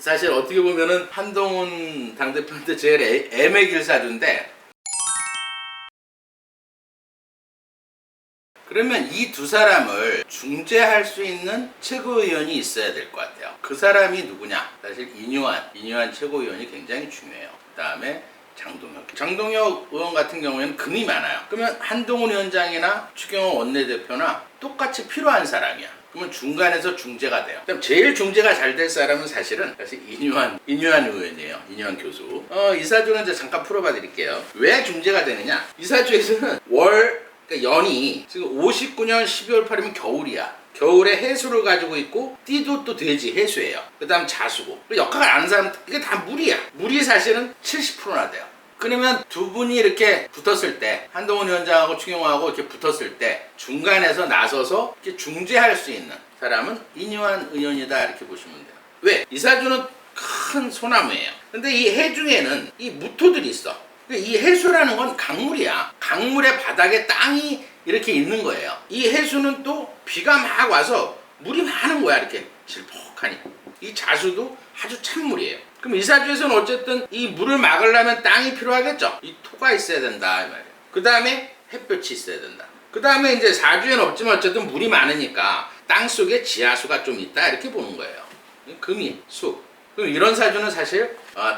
사실 어떻게 보면은 한동훈 당대표한테 제일 애매길 사주인데, 그러면 이 두 사람을 중재할 수 있는 최고위원이 있어야 될 것 같아요. 그 사람이 누구냐? 사실 이뇨한 최고위원이 굉장히 중요해요. 그 다음에 장동혁 의원 같은 경우에는 금이 많아요. 그러면 한동훈 위원장이나 추경호 원내대표나 똑같이 필요한 사람이야. 그러면 중간에서 중재가 돼요. 그럼 제일 중재가 잘 될 사람은 사실 이뇨한 의원이에요. 이뇨한 교수. 이 사주는 이제 잠깐 풀어봐 드릴게요. 왜 중재가 되느냐? 이 사주에서는 그러니까 연이 지금 59년 12월 8일이면 겨울이야. 겨울에 해수를 가지고 있고 띠도 또 돼지 해수예요. 그 다음 자수고. 역학을 아는 사람 이게 다 물이야. 물이 사실은 70%나 돼요. 그러면 두 분이 이렇게 붙었을 때, 한동훈 위원장하고 추경호하고 이렇게 붙었을 때 중간에서 나서서 이렇게 중재할 수 있는 사람은 이뇨한 의원이다 이렇게 보시면 돼요. 왜? 이 사주는 큰 소나무예요. 근데 이 해 중에는 이 무토들이 있어. 이 해수라는 건 강물이야. 강물의 바닥에 땅이 이렇게 있는 거예요. 이 해수는 또 비가 막 와서 물이 많은 거야. 이렇게 질퍽하니. 이 자수도 아주 찬물이에요. 그럼 이 사주에서는 어쨌든 이 물을 막으려면 땅이 필요하겠죠. 이 토가 있어야 된다 이 말이에요. 그 다음에 햇볕이 있어야 된다. 그 다음에 이제 사주에는 없지만 어쨌든 물이 많으니까 땅 속에 지하수가 좀 있다 이렇게 보는 거예요. 금이, 수. 그럼 이런 사주는 사실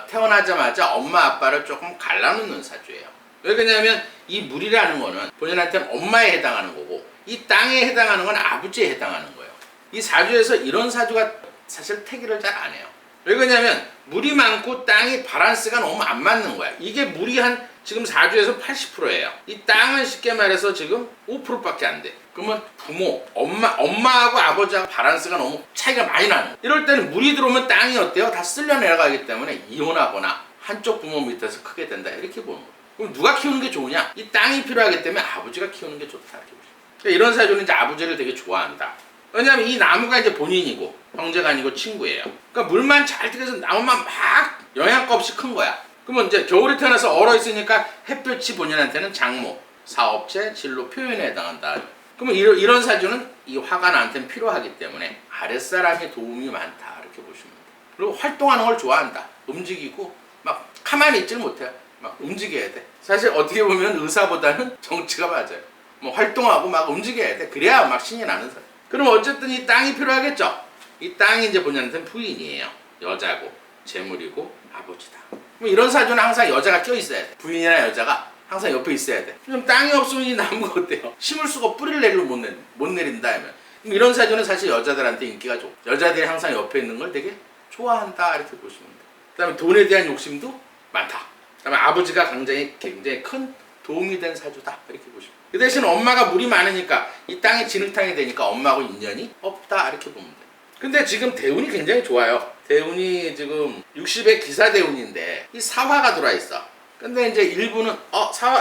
태어나자마자 엄마 아빠를 조금 갈라놓는 사주예요. 왜 그러냐면 이 물이라는 거는 본인한테는 엄마에 해당하는 거고 이 땅에 해당하는 건 아버지에 해당하는 거예요. 이 사주에서 이런 사주가 사실 태기를 잘 안 해요. 왜 그러냐면 물이 많고 땅이 바란스가 너무 안 맞는 거야. 이게 물이 지금 사주에서 80%예요. 이 땅은 쉽게 말해서 지금 5%밖에 안 돼. 그러면 부모, 엄마하고 아버지하고 바란스가 너무 차이가 많이 나는 거예요. 이럴 때는 물이 들어오면 땅이 어때요? 다 쓸려 내려가기 때문에 이혼하거나 한쪽 부모 밑에서 크게 된다 이렇게 보는 거예요. 그럼 누가 키우는 게 좋으냐? 이 땅이 필요하기 때문에 아버지가 키우는 게 좋다 이렇게 보시죠. 그러니까 이런 사주는 이제 아버지를 되게 좋아한다. 왜냐면 이 나무가 이제 본인이고 형제가 아니고 친구예요. 그러니까 물만 잘 들여서 나무만 막 영양가 없이 큰 거야. 그러면 이제 겨울에 태어나서 얼어 있으니까 햇볕이 본인한테는 장모, 사업체, 진로, 표현에 해당한다. 그러면 이런 사주는 이 화가 나한테는 필요하기 때문에 아랫사람의 도움이 많다 이렇게 보시면 돼요. 그리고 활동하는 걸 좋아한다. 움직이고 막 가만히 있질 못해요. 막 움직여야 돼. 사실 어떻게 보면 의사보다는 정치가 맞아요. 뭐 활동하고 막 움직여야 돼. 그래야 막 신이 나는 사람. 그럼 어쨌든 이 땅이 필요하겠죠. 이 땅이 이제 본인한테는 부인이에요. 여자고 재물이고 아버지다. 그럼 이런 사주는 항상 여자가 껴있어야 돼. 부인이나 여자가 항상 옆에 있어야 돼. 그럼 땅이 없으면 이 나무가 어때요? 심을 수가 뿌리를 내리고 못 내린다 하면. 그럼 이런 사주는 사실 여자들한테 인기가 좋고 여자들이 항상 옆에 있는 걸 되게 좋아한다 이렇게 보시면 돼요. 그 다음에 돈에 대한 욕심도 많다. 그 다음에 아버지가 굉장히 큰 도움이 된 사주다 이렇게 보시면 돼요. 그 대신 엄마가 물이 많으니까 이 땅이 진흙탕이 되니까 엄마하고 인연이 없다 이렇게 보면 돼요. 근데 지금 대운이 굉장히 좋아요. 대운이 지금 60의 기사 대운인데 이 사화가 들어와 있어. 근데 이제 일부는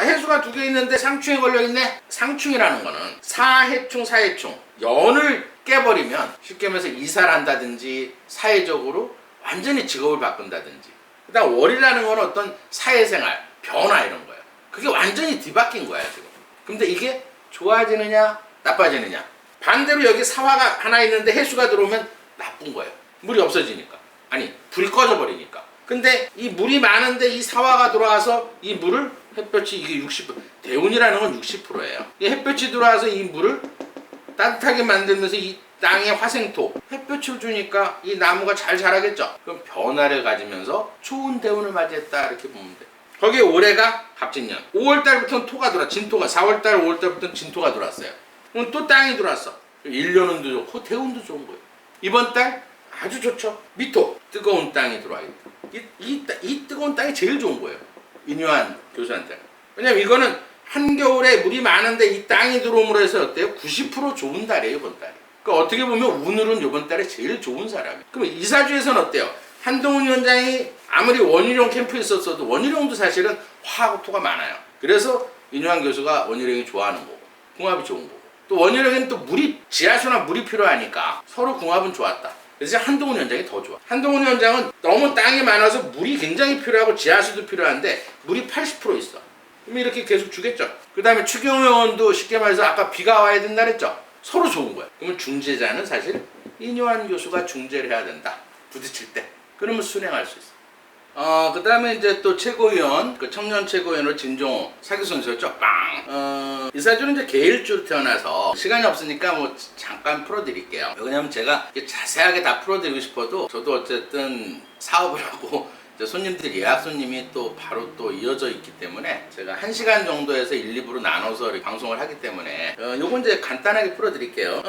해수가 2개 있는데 상충에 걸려 있네. 상충이라는 거는 사해충 연을 깨버리면 쉽게 말해서 이사를 한다든지 사회적으로 완전히 직업을 바꾼다든지. 그다음 월이라는 건 어떤 사회생활 변화 이런 거예요. 그게 완전히 뒤바뀐 거야 지금. 근데 이게 좋아지느냐 나빠지느냐. 반대로 여기 사화가 하나 있는데 해수가 들어오면 나쁜 거예요. 물이 없어지니까. 아니 불이 꺼져버리니까. 근데 이 물이 많은데 이 사화가 들어와서 이 물을 햇볕이 이게 60% 대운이라는 건 60%예요. 이 햇볕이 들어와서 이 물을 따뜻하게 만들면서 이 땅의 화생토 햇볕을 주니까 이 나무가 잘 자라겠죠. 그럼 변화를 가지면서 좋은 대운을 맞이했다 이렇게 보면 돼. 거기에 올해가 갑진년 5월달부터는 토가 들어와. 진토가 4월달 5월달부터는 진토가 들어왔어요. 그럼 또 땅이 들어왔어. 1년운도 좋고 대운도 좋은 거예요. 이번 달 아주 좋죠. 미토 뜨거운 땅이 들어와 있다. 이 뜨거운 땅이 제일 좋은 거예요. 이뇨한 교수한테는. 왜냐면 이거는 한겨울에 물이 많은데 이 땅이 들어옴으로 해서 어때요? 90% 좋은 달이에요 이번 달이. 그러니까 어떻게 보면 운으로는 이번 달에 제일 좋은 사람이에요. 그럼 이 사주에서는 어때요? 한동훈 위원장이 아무리 원희룡 캠프에 있었어도 원희룡도 사실은 화하고 토가 많아요. 그래서 이뇨한 교수가 원희룡이 좋아하는 거고 궁합이 좋은 거고 또 원희룡에는 또 지하수나 물이 필요하니까 서로 궁합은 좋았다. 그래서 한동훈 위원장이 더 좋아. 한동훈 위원장은 너무 땅이 많아서 물이 굉장히 필요하고 지하수도 필요한데 물이 80% 있어. 그럼 이렇게 계속 주겠죠. 그 다음에 추경호 의원도 쉽게 말해서 아까 비가 와야 된다 그랬죠. 서로 좋은 거야. 그러면 중재자는 사실 이뇨한 교수가 중재를 해야 된다. 부딪힐 때. 그러면 순행할 수 있어. 그 다음에 이제 또 최고위원, 그 청년 최고위원으로 진종호 사기 선수였죠. 빵. 이사주는 이제 개일주로 태어나서 시간이 없으니까 뭐 잠깐 풀어드릴게요. 왜냐면 제가 자세하게 다 풀어드리고 싶어도 저도 어쨌든 사업을 하고 손님들 예약 손님이 또 바로 또 이어져 있기 때문에 제가 1시간 정도에서 1, 2부로 나눠서 방송을 하기 때문에 요건 이제 간단하게 풀어드릴게요.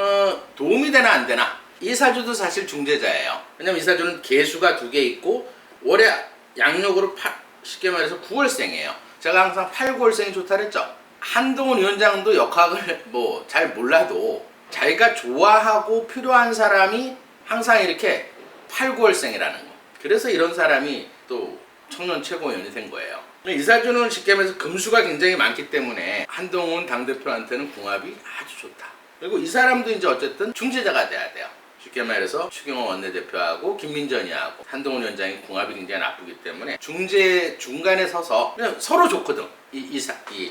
도움이 되나 안 되나? 이 사주도 사실 중재자예요. 왜냐면 이 사주는 개수가 2개 있고 월에 양력으로 쉽게 말해서 9월생이에요. 제가 항상 8, 9월생이 좋다 그랬죠. 한동훈 위원장도 역학을 뭐 잘 몰라도 자기가 좋아하고 필요한 사람이 항상 이렇게 8, 9월생이라는 거. 그래서 이런 사람이 또 청년 최고위원이 된 거예요. 이 사주는 쉽게 말해서 금수가 굉장히 많기 때문에 한동훈 당대표한테는 궁합이 아주 좋다. 그리고 이 사람도 이제 어쨌든 중재자가 돼야 돼요. 쉽게 말해서 추경호 원내대표하고 김민전이하고 한동훈 위원장이 궁합이 굉장히 나쁘기 때문에 중재 중간에 서서 그냥 서로 좋거든. 이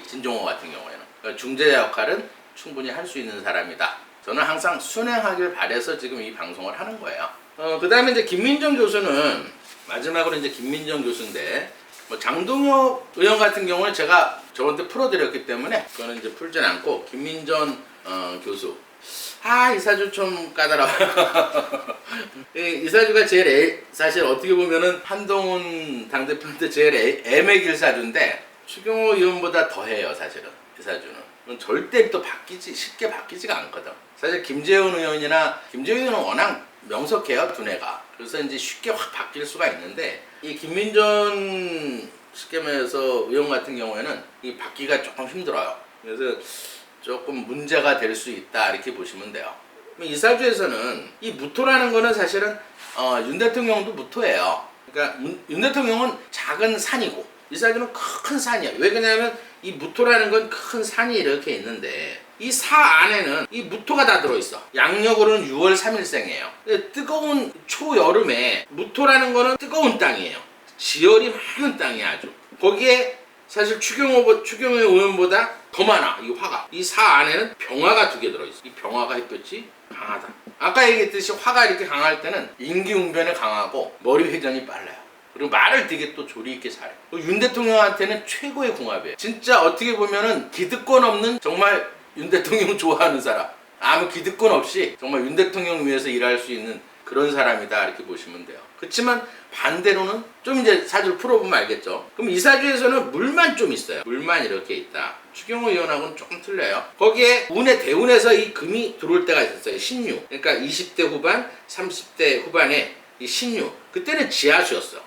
진종호 같은 경우에는 그러니까 중재자 역할은 충분히 할 수 있는 사람이다. 저는 항상 순행하길 바래서 지금 이 방송을 하는 거예요. 그 다음에 이제 김민정 교수는 마지막으로 이제 김민정 교수인데 뭐 장동혁 의원 같은 경우는 제가 저한테 풀어드렸기 때문에 그거는 이제 풀진 않고 김민전 교수. 이 사주 좀 까다로워요. 이 사주가 제일 사실 어떻게 보면은 한동훈 당대표한테 제일 애매길 사주인데 추경호 의원보다 더해요 사실은 이 사주는. 절대 또 쉽게 바뀌지가 않거든. 사실 김재훈 의원이나 김재훈 의원은 워낙 명석해요 두뇌가. 그래서 이제 쉽게 확 바뀔 수가 있는데 이 김민전 쉽게 말해서 의원 같은 경우에는 이 바뀌기가 조금 힘들어요. 그래서 조금 문제가 될 수 있다 이렇게 보시면 돼요. 이 사주에서는 이 무토라는 거는 사실은 윤 대통령도 무토예요. 그러니까 윤 대통령은 작은 산이고 이 사주는 큰 산이에요. 왜 그러냐면 이 무토라는 건 큰 산이 이렇게 있는데 이 사 안에는 이 무토가 다 들어있어. 양력으로는 6월 3일생이에요. 뜨거운 초여름에 무토라는 거는 뜨거운 땅이에요. 지열이 많은 땅이야 아주. 거기에 사실 추경호 의원보다 더 많아 이 화가. 이 사 안에는 병화가 2개 들어있어. 이 병화가 햇볕이 강하다. 아까 얘기했듯이 화가 이렇게 강할 때는 인기응변에 강하고 머리 회전이 빨라요. 그리고 말을 되게 또 조리 있게 잘해. 윤 대통령한테는 최고의 궁합이에요. 진짜 어떻게 보면은 기득권 없는 정말 윤 대통령 좋아하는 사람. 아무 기득권 없이 정말 윤 대통령 위해서 일할 수 있는 그런 사람이다 이렇게 보시면 돼요. 그렇지만 반대로는 좀 이제 사주를 풀어보면 알겠죠. 그럼 이 사주에서는 물만 좀 있어요. 물만 이렇게 있다. 추경호 의원하고는 조금 틀려요. 거기에 운의 대운에서 이 금이 들어올 때가 있었어요. 신유. 그러니까 20대 후반, 30대 후반에 이 신유. 그때는 지하수였어.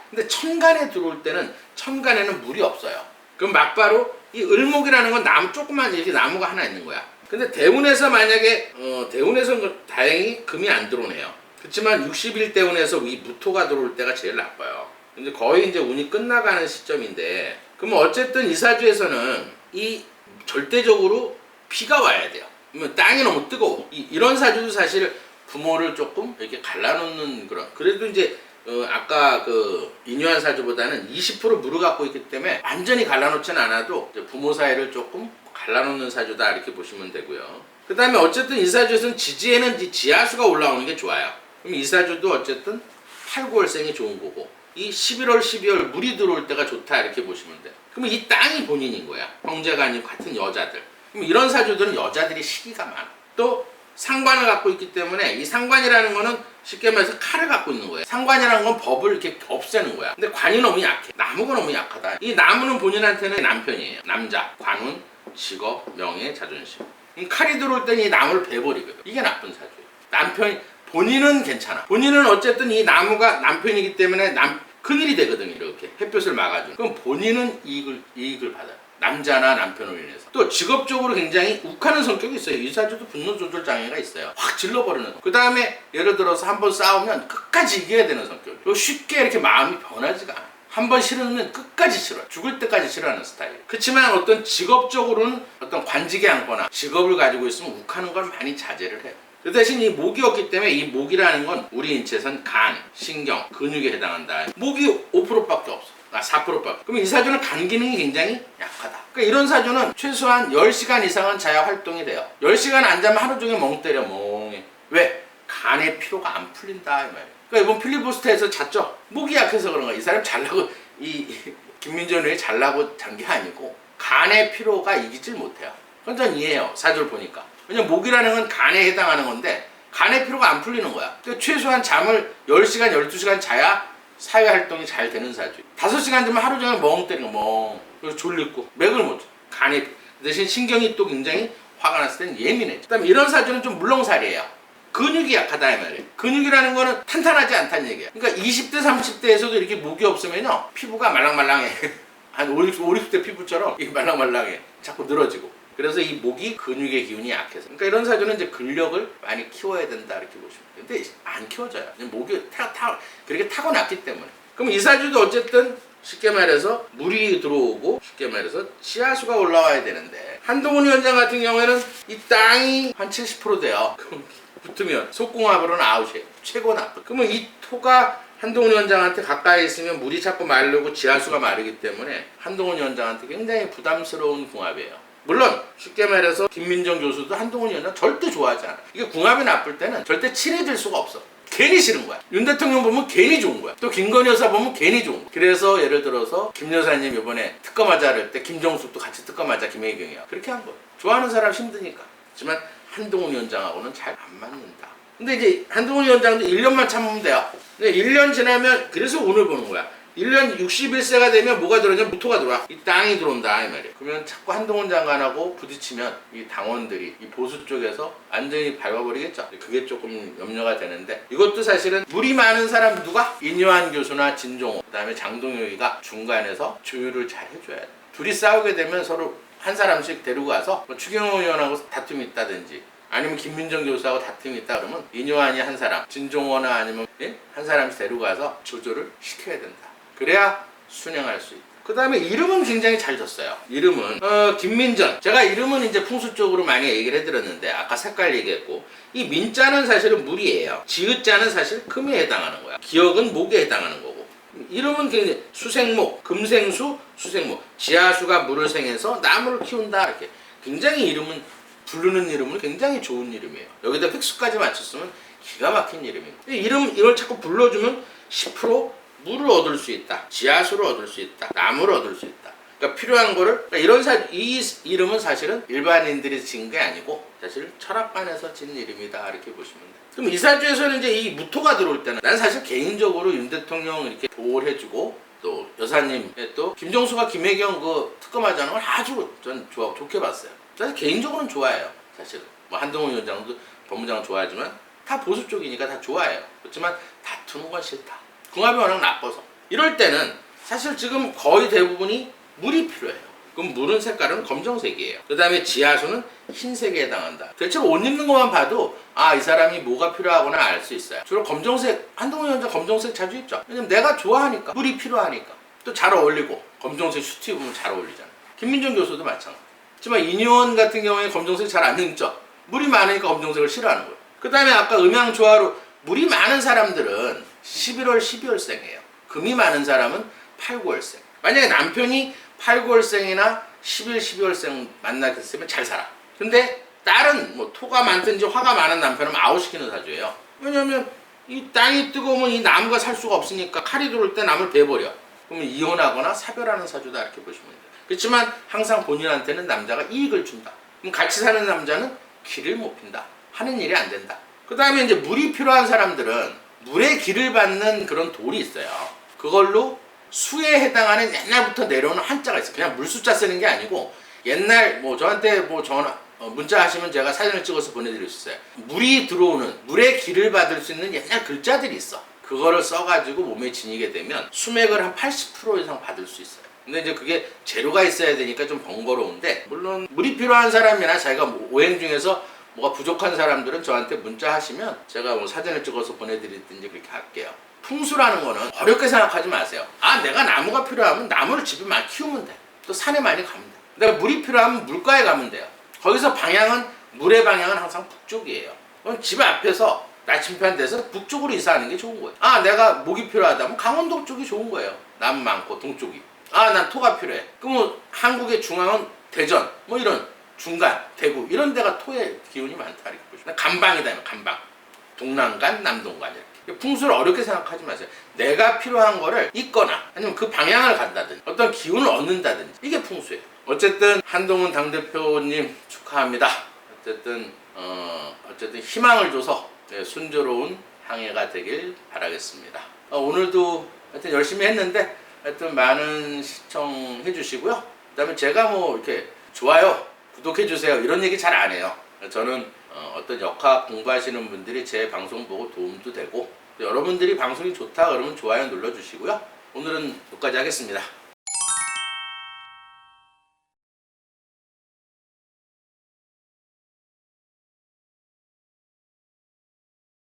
근데 천간에 들어올 때는 천간에는 물이 없어요. 그럼 막바로 이 을목이라는 건 나무 조그만 이렇게 나무가 하나 있는 거야. 근데 대운에서 만약에 대운에서는 다행히 금이 안 들어오네요. 그렇지만 60일 대운에서 이 무토가 들어올 때가 제일 나빠요. 근데 거의 이제 운이 끝나가는 시점인데 그러면 어쨌든 이 사주에서는 이 절대적으로 비가 와야 돼요. 그러면 땅이 너무 뜨거워. 이런 사주도 사실 부모를 조금 이렇게 갈라놓는 그런. 그래도 이제 아까 그 인유한 사주보다는 20% 물을 갖고 있기 때문에 완전히 갈라놓지는 않아도 부모 사이를 조금 갈라놓는 사주다 이렇게 보시면 되고요. 그 다음에 어쨌든 이 사주에서는 지지에는 지하수가 올라오는 게 좋아요. 그럼 이 사주도 어쨌든 8, 9월생이 좋은 거고 이 11월, 12월 물이 들어올 때가 좋다 이렇게 보시면 돼요. 그러면 이 땅이 본인인 거야. 형제가 아니고 같은 여자들. 그럼 이런 사주들은 여자들이 시기가 많아. 또 상관을 갖고 있기 때문에 이 상관이라는 거는 쉽게 말해서 칼을 갖고 있는 거예요. 상관이라는 건 법을 이렇게 없애는 거야. 근데 관이 너무 약해. 나무가 너무 약하다. 이 나무는 본인한테는 남편이에요. 남자, 관운, 직업, 명예, 자존심. 칼이 들어올 때는 이 나무를 베버리거든. 이게 나쁜 사주예요. 본인은 괜찮아. 본인은 어쨌든 이 나무가 남편이기 때문에 큰일이 되거든. 이렇게 햇볕을 막아주는. 그럼 본인은 이익을 받아요. 남자나 남편으로 인해서. 또 직업적으로 굉장히 욱하는 성격이 있어요. 이 사주도 분노 조절 장애가 있어요. 확 질러버리는. 그 다음에 예를 들어서 한번 싸우면 끝까지 이겨야 되는 성격. 그리고 쉽게 이렇게 마음이 변하지가 않아. 한번 싫으면 끝까지 싫어요. 죽을 때까지 싫어하는 스타일. 그렇지만 어떤 직업적으로는 어떤 관직에 앉거나 직업을 가지고 있으면 욱하는 걸 많이 자제를 해요. 그 대신 이 목이 없기 때문에 이 목이라는 건 우리 인체에선 간, 신경, 근육에 해당한다. 목이 5%밖에 없어. 4%밖에. 그럼 이 사주는 간 기능이 굉장히 약하다. 그러니까 이런 사주는 최소한 10시간 이상은 자야 활동이 돼요. 10시간 안 자면 하루 종일 멍 때려 멍해. 왜? 간의 피로가 안 풀린다 이 말이에요. 그러니까 이번 필리버스터에서 잤죠. 목이 약해서 그런 거야. 이 사람 잘나고 김민전 의원이 잘나고 잔 게 아니고 간의 피로가 이기질 못해요. 그건 전 이해해요. 사주를 보니까. 왜냐면 목이라는 건 간에 해당하는 건데 간의 피로가 안 풀리는 거야. 그러니까 최소한 잠을 10시간, 12시간 자야 사회활동이 잘 되는 사주. 5시간 자면 하루 종일 멍 때리는 거, 그래서 졸리고 맥을 못 줘. 간에 대신 신경이 또 굉장히 화가 났을 땐 예민해. 그다음에 이런 사주는 좀 물렁살이에요. 근육이 약하다 이 말이에요. 근육이라는 거는 탄탄하지 않다는 얘기예요. 그러니까 20대, 30대에서도 이렇게 목이 없으면요 피부가 말랑말랑해. 한 50, 60대 피부처럼 이게 말랑말랑해. 자꾸 늘어지고. 그래서 이 목이 근육의 기운이 약해서. 그러니까 이런 사주는 이제 근력을 많이 키워야 된다 이렇게 보시면 돼요. 근데 안 키워져요. 목이 그렇게 타고났기 때문에. 그럼 이 사주도 어쨌든 쉽게 말해서 물이 들어오고 쉽게 말해서 지하수가 올라와야 되는데 한동훈 위원장 같은 경우에는 이 땅이 한 70% 돼요. 그럼 붙으면 속궁합으로는 아웃이에요. 최고 나쁜. 그러면 이 토가 한동훈 위원장한테 가까이 있으면 물이 자꾸 마르고 지하수가 마르기 때문에 한동훈 위원장한테 굉장히 부담스러운 궁합이에요. 물론 쉽게 말해서 김민정 교수도 한동훈 위원장 절대 좋아하지 않아. 이게 궁합이 나쁠 때는 절대 친해질 수가 없어. 괜히 싫은 거야. 윤 대통령 보면 괜히 좋은 거야. 또 김건희 여사 보면 괜히 좋은 거야. 그래서 예를 들어서 김 여사님 이번에 특검하자 할 때 김정숙도 같이 특검하자 김혜경이야. 그렇게 한 거야. 좋아하는 사람 힘드니까. 하지만 한동훈 위원장하고는 잘 안 맞는다. 근데 이제 한동훈 위원장도 1년만 참으면 돼요. 근데 1년 지나면 그래서 오늘 보는 거야. 1년 61세가 되면 뭐가 들어오냐? 무토가 들어와. 이 땅이 들어온다 이 말이에요. 그러면 자꾸 한동훈 장관하고 부딪히면 이 당원들이 이 보수 쪽에서 완전히 밟아버리겠죠. 그게 조금 염려가 되는데 이것도 사실은 물이 많은 사람 누가? 인요한 교수나 진종호 그다음에 장동혁이가 중간에서 조율을 잘 해줘야 돼. 둘이 싸우게 되면 서로 한 사람씩 데리고 가서 뭐 추경호 의원하고 다툼이 있다든지 아니면 김민정 교수하고 다툼이 있다 그러면 인요한이 한 사람, 진종호나 아니면 한 사람씩 데리고 가서 조절을 시켜야 된다. 그래야 순행할 수 있다. 그 다음에 이름은 굉장히 잘 졌어요. 이름은 김민전. 제가 이름은 이제 풍수적으로 많이 얘기를 해드렸는데 아까 색깔 얘기했고 이 민자는 사실은 물이에요. 지읒자는 사실 금에 해당하는 거야. 기억은 목에 해당하는 거고. 이름은 굉장히 수생목, 금생수, 수생목. 지하수가 물을 생해서 나무를 키운다 이렇게. 굉장히 이름은 부르는 이름은 굉장히 좋은 이름이에요. 여기다 획수까지 맞췄으면 기가 막힌 이름이에요. 이걸 자꾸 불러주면 10% 물을 얻을 수 있다. 지하수를 얻을 수 있다. 나무를 얻을 수 있다. 그러니까 필요한 거를 이 이름은 사실은 일반인들이 지은 게 아니고 사실 철학관에서 지은 이름이다 이렇게 보시면 돼요. 그럼 이 사주에서는 이제 이 무토가 들어올 때는 난 사실 개인적으로 윤 대통령 이렇게 보호를 해주고 또 여사님의 또 김정수가 김혜경 그 특검하자는 걸 아주 전 좋게 봤어요. 사실 개인적으로는 좋아해요. 사실 뭐 한동훈 위원장도 법무장은 좋아하지만 다 보수 쪽이니까 다 좋아해요. 그렇지만 다투는 건 싫다. 궁합이 워낙 나빠서. 이럴 때는 사실 지금 거의 대부분이 물이 필요해요. 그럼 물은 색깔은 검정색이에요. 그 다음에 지하수는 흰색에 해당한다. 대체로 옷 입는 것만 봐도 이 사람이 뭐가 필요하구나 알 수 있어요. 주로 검정색, 한동훈 위원장 검정색 자주 입죠. 왜냐면 내가 좋아하니까, 물이 필요하니까. 또 잘 어울리고 검정색 슈트 입으면 잘 어울리잖아. 김민정 교수도 마찬가지. 하지만 이뇨원 같은 경우에 검정색 잘 안 입죠. 물이 많으니까 검정색을 싫어하는 거예요. 그 다음에 아까 음양조화로 물이 많은 사람들은 11월, 12월생이에요. 금이 많은 사람은 8, 9월생. 만약에 남편이 8, 9월생이나 11, 12월생 만나겠으면 잘 살아. 근데 딸은 뭐 토가 많든지 화가 많은 남편은 아웃시키는 사주예요. 왜냐면 이 땅이 뜨거우면 이 나무가 살 수가 없으니까 칼이 들어올 때 나무를 베버려. 그러면 이혼하거나 사별하는 사주다 이렇게 보시면 돼요. 그렇지만 항상 본인한테는 남자가 이익을 준다. 그럼 같이 사는 남자는 길을 못 핀다. 하는 일이 안 된다. 그 다음에 이제 물이 필요한 사람들은 물의 길을 받는 그런 돌이 있어요. 그걸로 수에 해당하는 옛날부터 내려오는 한자가 있어요. 그냥 물숫자 쓰는 게 아니고 옛날 뭐 저한테 뭐 전화 문자 하시면 제가 사진을 찍어서 보내드릴 수 있어요. 물이 들어오는 물의 길을 받을 수 있는 옛날 글자들이 있어. 그거를 써가지고 몸에 지니게 되면 수맥을 한 80% 이상 받을 수 있어요. 근데 이제 그게 재료가 있어야 되니까 좀 번거로운데 물론 물이 필요한 사람이나 자기가 오행 중에서 뭐가 부족한 사람들은 저한테 문자 하시면 제가 뭐 사진을 찍어서 보내드리든지 그렇게 할게요. 풍수라는 거는 어렵게 생각하지 마세요. 내가 나무가 필요하면 나무를 집에 많이 키우면 돼. 또 산에 많이 가면 돼. 내가 물이 필요하면 물가에 가면 돼요. 거기서 물의 방향은 항상 북쪽이에요. 그럼 집 앞에서 나침반 돼서 북쪽으로 이사하는 게 좋은 거예요. 내가 목이 필요하다면 강원도 쪽이 좋은 거예요. 나무 많고 동쪽이. 난 토가 필요해. 그럼 한국의 중앙은 대전 뭐 이런 중간, 대구 이런 데가 토의 기운이 많다 이렇게 보시면 간방이다. 간방. 동남간, 남동간 이렇게. 풍수를 어렵게 생각하지 마세요. 내가 필요한 거를 잊거나 아니면 그 방향을 간다든지 어떤 기운을 얻는다든지 이게 풍수예요. 어쨌든 한동훈 당대표님 축하합니다. 어쨌든 희망을 줘서 순조로운 항해가 되길 바라겠습니다. 오늘도 하여튼 열심히 했는데 하여튼 많은 시청해 주시고요. 그다음에 제가 뭐 이렇게 좋아요, 구독해 주세요 이런 얘기 잘 안 해요. 저는 어떤 역학 공부하시는 분들이 제 방송 보고 도움도 되고 여러분들이 방송이 좋다 그러면 좋아요 눌러주시고요. 오늘은 여기까지 하겠습니다.